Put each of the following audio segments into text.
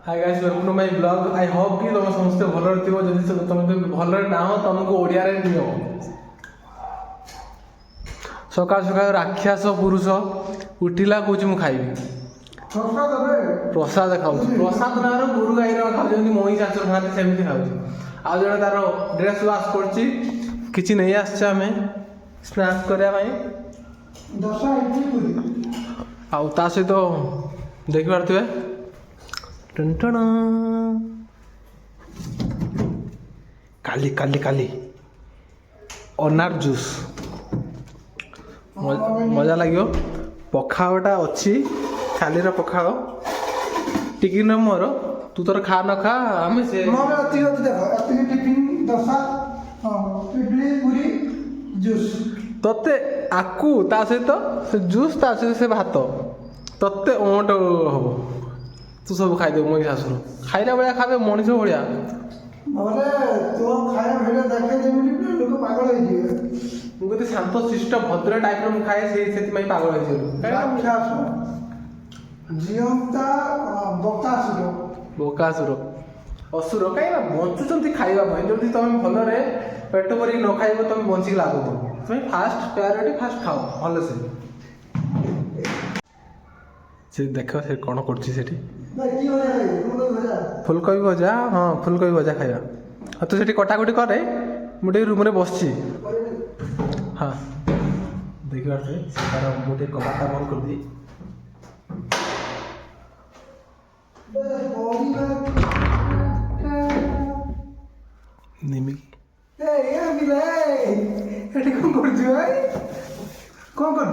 hi guys welcome to my blog I hope कि तुम समस्त भलरे थिबो जदि तुम भलरे ना हो तुमको ओडिया रे नियो सकाळ सकाळ राक्षस पुरुष उठिला कहूँ मु खाइबी प्रसाद खाऊ प्रसाद ना गुरु गाई खाऊ मही चाचर खाते सेमती खाऊ आज जड़े तार ड्रेस वाश कर नहीं आस स्नाक्स करने आ सहित देखी पारे टन काली काली काली अनार जूस मजा लगे पखाटा अच्छी खाली पखाड़ टिकी न मोर तू तोर खा न खा आम से तते आकु ता सहित से जूस ता सहित से भात तते ओंट हम तू सब खाईदे मो शाशुर खाइला भाया खावे मनीष भाया मुझे शांत शिष्ट भद्र टाइप खाए से पागल बोकासुर असुर कहीं बंचुंट खावा जब तुम भलरे पेट भर न खाइब तुम बंचिक लागू तुम फास्ट प्रायोरिटी फास्ट खाओ भल से देख से कौन कर फुलकोबी भजा हाँ फुलकोबी भजा खाଇବା तू से कटाकटी करे मुझे रूम में बस हाँ देखिए तार मुझे कबाटा बंद कर दी निमिकी कौन कर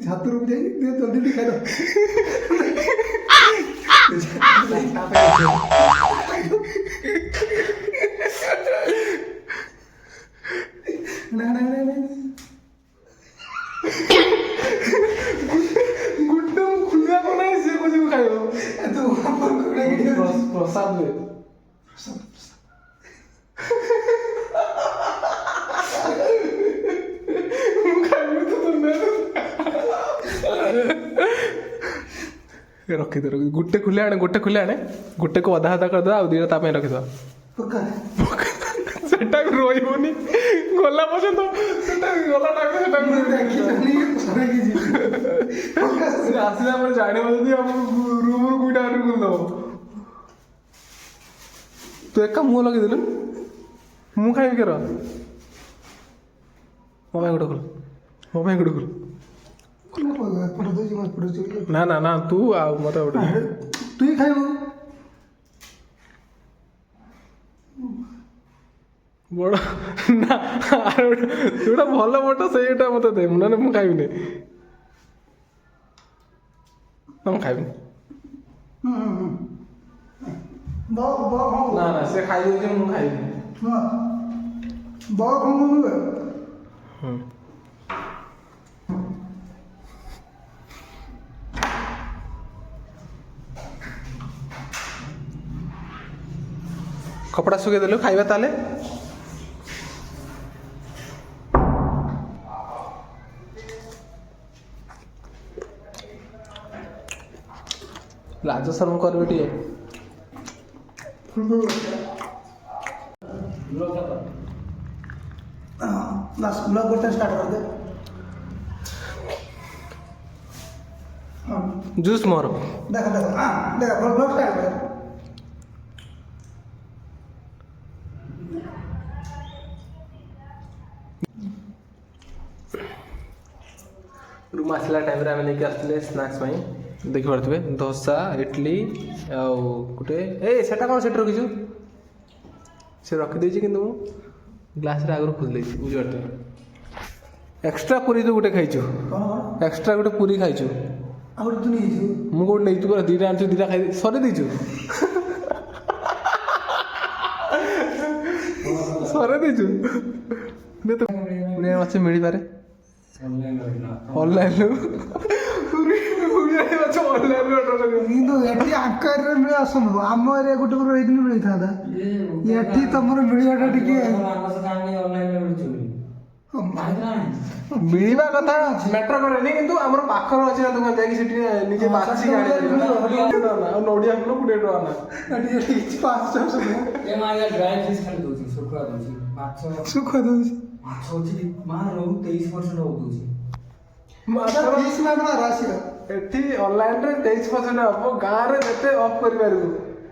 छात्र रूम जाए जल्दी खाई गुड्डा खुला को नहीं से कुछ भी खाइबो प्रसाद हुए रखी गुटे खुले आने गुटे को अधा अधा करदे आउ दीटा ताप रखिद सेटा रोइबनी गला पर्यंत सेटा गला आसला पर जाने जदि हम रूम रू गुटा आने गुल दब तू एक मुँह लगे देलु मु खाइबी केर मो भाई गुटे खुल ना ना ना तू आ मत तू ही खाइबू बड़ ना जोटा भल बट से मत दे ना मुझे खाइबी ना खाइबी ना ना से खाई मुझे खाइबी कपड़ा सुखे देलु खाइबा ताले लाज शर्म करबे टिए लास्ट ब्लॉग करते स्टार्ट कर दे जूस मोर देखा ब्लॉग स्टार्ट कर रूम आसला टाइम रे आमे नहीं आसले स्नैक्स में देखि पारथबे डोसा इडली आ गुटे ए सेटा कोन सेट रखिछु से रखि देछि किंतु ग्लास रे आगर खुल देछि बुझि पारथबे एक्स्ट्रा पूरी तो गुटे खाइछु एक्स्ट्रा गुटे पूरी खाइछु और तू नहीं छु मु कोड नहीं तू पर दीटा आनछु दीटा खाइ सरे देछु सरे देछु ने तो पुणे माछ मिली पारे ऑनलाइन କିନ୍ତୁ ଏଠି ଆଙ୍କ ଏରିଆରେ ମିଳିବା ଅସମ୍ଭବ ଆମ ଏରିଆ ଗୋଟେ ପରେ ଏଇଦିନ ମିଳିଥାନ୍ତା ଏଠି ତମର ମିଳିବାଟା ଟିକେ ମିଳିବା କଥା ମ୍ୟାଟର କରେନି କିନ୍ତୁ ଆମର ପାଖରେ ଅଛି ନା ଦୋକାନ ଯାଇକି ସେଠି ନିଜେ ବାଛି ଆଣିପାରିବା ଆଉ ନଡ଼ିଆ ଫୁଲ 20 ଟଙ୍କା ନା କିଛି 500 ଏ ମାୟା ଡ୍ରାଇ ଫିସ୍ ଖାଲି ଦଉଛି ଶୁଖୁଆ ଦଉଛି ମାଛ ସୁଖ ଦଉଛି ମାଛ ଅଛି ମା ରହୁ 23% ରହୁ ଦଉଛି ଫିସ୍ ମାଗଣା ରାଶିର ଏଠି ଅନଲାଇନରେ 23% ଅଫ୍ ଗାଁରେ ଯେତେ ଅଫ୍ କରିପାରିବୁ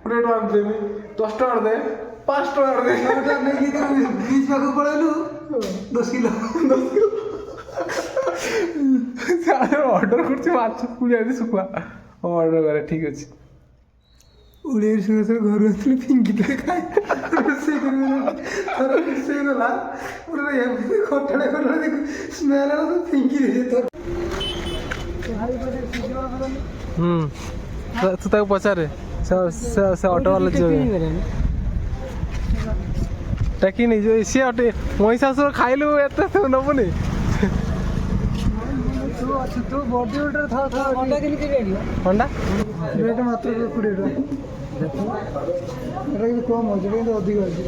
20 ଟଙ୍କା ଦେବି 10 ଟଙ୍କା ଦେ 5 ଟଙ୍କା ଦେ ଏଇଟା ନେଇକି ବିଚ୍ ପାଖକୁ ପଳେଇଲୁ 10 କିଲୋ ଅର୍ଡର କରୁଛି ମାଛ ପୁଣି ଆଣି ଶୁଖୁଆ ଅର୍ଡର କରେ ଠିକ ଅଛି ଉଡ଼ିଆରେ ଶୁଣି ସବୁ ଘରୁ ଆସିଥିଲି ଫିଙ୍ଗିଥିଲେ ଖାଇ ରୋଷେଇ କରିବେ ଥରେ ରୋଷେଇ ଗଲା ପୁରା ଏମିତି ଖଟାଳେ ଦେଖୁ ସ୍ମେଲ୍ ହେଲା ସବୁ ଫିଙ୍ଗି ଦେଇছে ତୋର ତୁ ତାକୁ ପଚାରେ ସେ ଅଟୋ ବାଲା ଯିବ ଟେକି ନେଇଯିବ ସିଏ ଅଟେ ମହିଷାସୁର ଖାଇଲୁ ଏତେ ତୁ ନବୁନି ତୁ ଅଛୁ ତୁ ବଡି ବିଲ୍ଡର ଥାଉ ଅଣ୍ଡା କେମିତି ରେଟ୍ ଅଣ୍ଡା ରେଟ୍ ମାତ୍ର 20 ଟଙ୍କା ଏଟା କିନ୍ତୁ କମ୍ ଅଛି କିନ୍ତୁ ଅଧିକ ଅଛି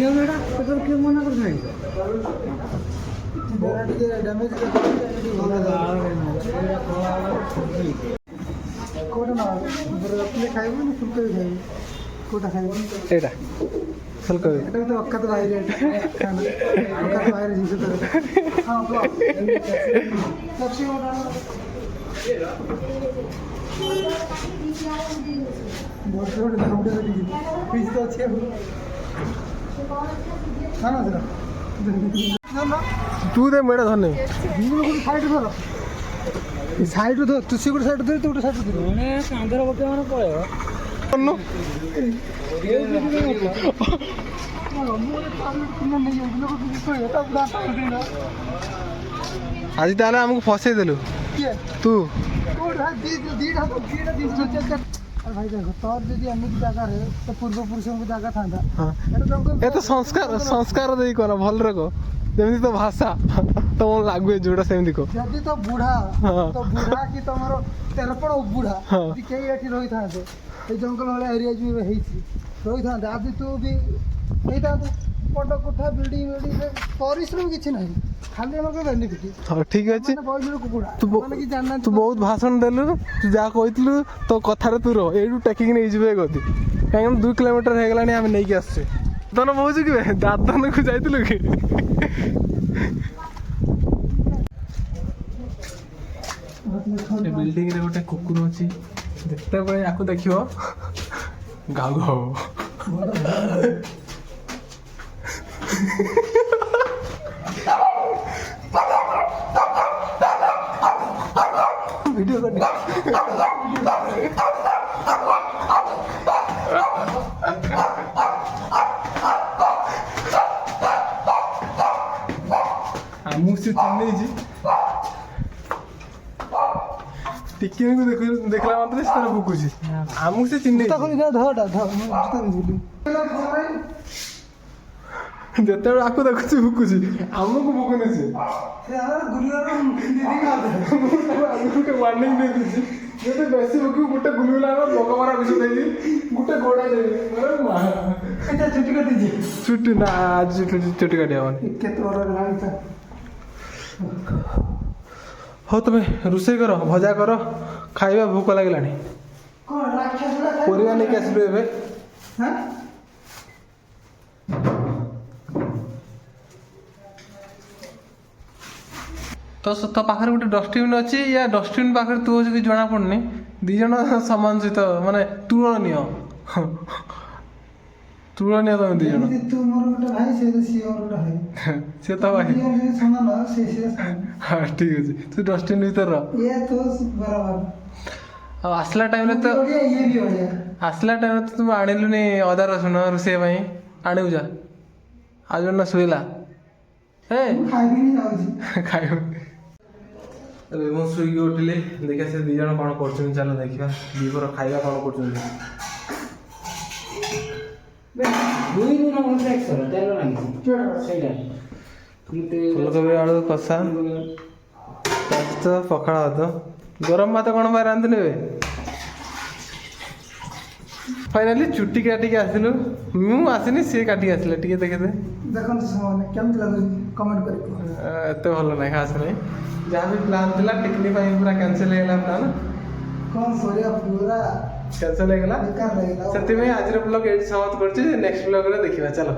ଏଟା କେତେବେଳେ କିଏ ମନା କରୁନାହିଁ ଟିକେ ଡ୍ୟାମେଜ୍ କୋଉଟା ନା ରଖିଲେ ଖାଇବୁ ନା ଫୁଲକୋବି ଖାଇବୁ କୋଉଟା ଖାଇବୁ ଏଇଟା ଫୁଲକୋବି এটা তো অকাত বাইরে অকাত বাইরে জিনিস তো হ্যাঁ তো সবসে বড় বড় দাম দে দিই পিস তো আছে না না না না ତୁ ଦେ ମୁଁ ଏଇଟା ଧନେ ভিডিও কোন সাইড ধর সাইড ধর তুই সে সাইড ধর তুই সাইড ধর ମାନେ କାନ୍ଧର ଗୋଟେ ମାନେ ପଳେଇବ ଆଜି ତାହେଲେ ଆମକୁ ଫସେଇ ଦେଲୁ ତୁ ଭାଇ ଦେଖ ତୋର ଯଦି ଏମିତି ଜାଗାରେ ତ ପୂର୍ବପୁରୁଷଙ୍କ ଜାଗା ଥାନ୍ତା ଏତେ ସଂସ୍କାର ଦେଇ କର ଭଲରେ କହ ଯେମିତି ତୋ ଭାଷା ତମ ଲାଗୁଏ ଯୋଉଟା ସେମିତି କହ ଯଦି ତ ବୁଢା କି ତମର ତେରପଣ ବୁଢା ଯଦି କେହି ଏଠି ରହିଥାନ୍ତେ এই ଜଙ୍ଗଲ ଭଳିଆ ଏରିଆ ଯୋଉ ହେଇଛି ରହିଥାନ୍ତେ ଆଜି ତୁ ବି ହେଇଥାନ୍ତୁ ବଡ଼ କୋଠା ବିଲ୍ଡିଂ ପରିଶ୍ରମ କିଛି ନାହିଁ ଖାଲି ଆମର ବେନିଫିଟ୍ ହଉ ଠିକ ଅଛି ବୟସର କୁକୁଡ଼ା ତୁ ବହୁତ ଭାଷଣ ଦେଲୁ ତୁ ଯାହା କହିଥିଲୁ ତୋ କଥାରେ ତୁ ରହ ଏଇଠୁ ଟେକିକି ନେଇଯିବେ ଗତି କାହିଁକିନା 2 କିଲୋମିଟର ହେଇଗଲାଣି ଆମେ ନେଇକି ଆସୁଛେ ଦାଦନ ବହୁଛୁ କି ଦାଦନକୁ ଯାଇଥିଲୁ କି ବିଲ୍ଡିଂରେ ଗୋଟେ କୁକୁର ଅଛି ଯେତେବେଳେ ୟାକୁ ଦେଖିବ ଘାଉ ଘାଉ ଭିଡ଼ିଓ କରି ଆମକୁ ସେ ଚିହ୍ନେଇଛି ଟିକିନିକୁ ଦେଖିଲା ମାତ୍ରେ ସେ ତାର ଭୁକୁଛି ଆମକୁ ସେ ଚିହ୍ନେଇଛି ଯେତେବେଳେ ଆକୁ ଦେଖୁଛି ଭୁକୁଛି ଆମକୁ ଭୁକୁନି ସେ ଗୋଟେ ୱାର୍ଣ୍ଣିଂ ଦେଇଦେଇଛି ଯଦି ବେଶୀ ଭୁକିବୁ ଗୋଟେ ଗୁଲଗୁଲାର ଭଗବାନ ବିଷ ଦେଇକି ଗୋଟେ ଗୋଡ଼ା ଦେବି ଚୁଟି କାଟିଛି ଚୁଟି ନା ଆଜି ଚୁଟି କାଟି ହବନି କେତେ ବଡ଼ ହେଲାଣି ହଉ ତମେ ରୋଷେଇ କର ଭଜା କର ଖାଇବା ଭୋକ ଲାଗିଲାଣି ପରିବା ନେଇକି ଆସିଲୁ ଏବେ ତ ତୋ ପାଖରେ ଗୋଟେ ଡଷ୍ଟବିନ୍ ଅଛି ୟା ଡଷ୍ଟବିନ୍ ପାଖରେ ତୁ କିଛି ଜଣାପଡ଼ୁନି ଦୁଇ ଜଣ ସମାନ ସହିତ ମାନେ ତୁଳନୀୟ ତୁଳନୀୟ ତମେ ଦୁଇ ଜଣ ତୁ ମୋର ଗୋଟେ ଭାଇ ସେ ସିଏ ମୋର ଗୋଟେ ଭାଇ ସେ ତ ଭାଇ ସମାନ ସେ ହଁ ଠିକ ଅଛି ତୁ ଡଷ୍ଟବିନ୍ ଭିତରେ ରହ ଇଏ ତ ବରାବର ଆଉ ଆସିଲା ଟାଇମ୍ରେ ତ ଇଏ ବି ବଢ଼ିଆ ଆସିଲା ଟାଇମ୍ରେ ତ ତୁ ଆଣିଲୁନି ଅଦା ରସୁଣ ରୋଷେଇ ପାଇଁ ଆଣିବୁ ଯା ଆଉ ଜଣ ଶୋଇଲା ଏ ଖାଇବିନି ଯାଉଛି ଖାଇବୁ ଏବେ ମୁଁ ଶୋଇକି ଉଠିଲି ଦେଖିବା ସେ ଦୁଇ ଜଣ କ'ଣ କରୁଛନ୍ତି ଚାଲ ଦେଖିବା ଦିପର ଖାଇବା କ'ଣ କରୁଛନ୍ତି ଫୁଲକୋବି ଆଳୁ କଷା ତ ପଖାଳ ଭାତ ଗରମ ଭାତ କ'ଣ ପାଇଁ ରାନ୍ଧିଲି ଏବେ ଫାଇନାଲି ଚୁଟି କାଟିକି ଆସିଲୁ ମୁଁ ଆସିନି ସିଏ କାଟିକି ଆସିଲେ ଟିକେ ଦେଖିଦେ ଦେଖନ୍ତୁ ସେମାନେ କେମିତି ଲାଗୁଛି କମେଣ୍ଟ କରିବ ଏତେ ଭଲ ନାହିଁ ଖାସ୍ ନାହିଁ ଯାହା ବି ପ୍ଲାନ୍ ଥିଲା ପିକନିକ୍ ପାଇଁ ପୁରା କ୍ୟାନସଲ୍ ହେଇଗଲା ପ୍ଲାନ୍ କ'ଣ କରିବା ପୁରା କ୍ୟାନସଲ୍ ହେଇଗଲା ବେକାର ଲାଗିଲା ସେଥିପାଇଁ ଆଜିର ବ୍ଲଗ୍ ଏଇଠି ସମାପ୍ତ କରୁଛି ନେକ୍ସଟ ବ୍ଲଗ୍ରେ ଦେଖିବା ଚାଲ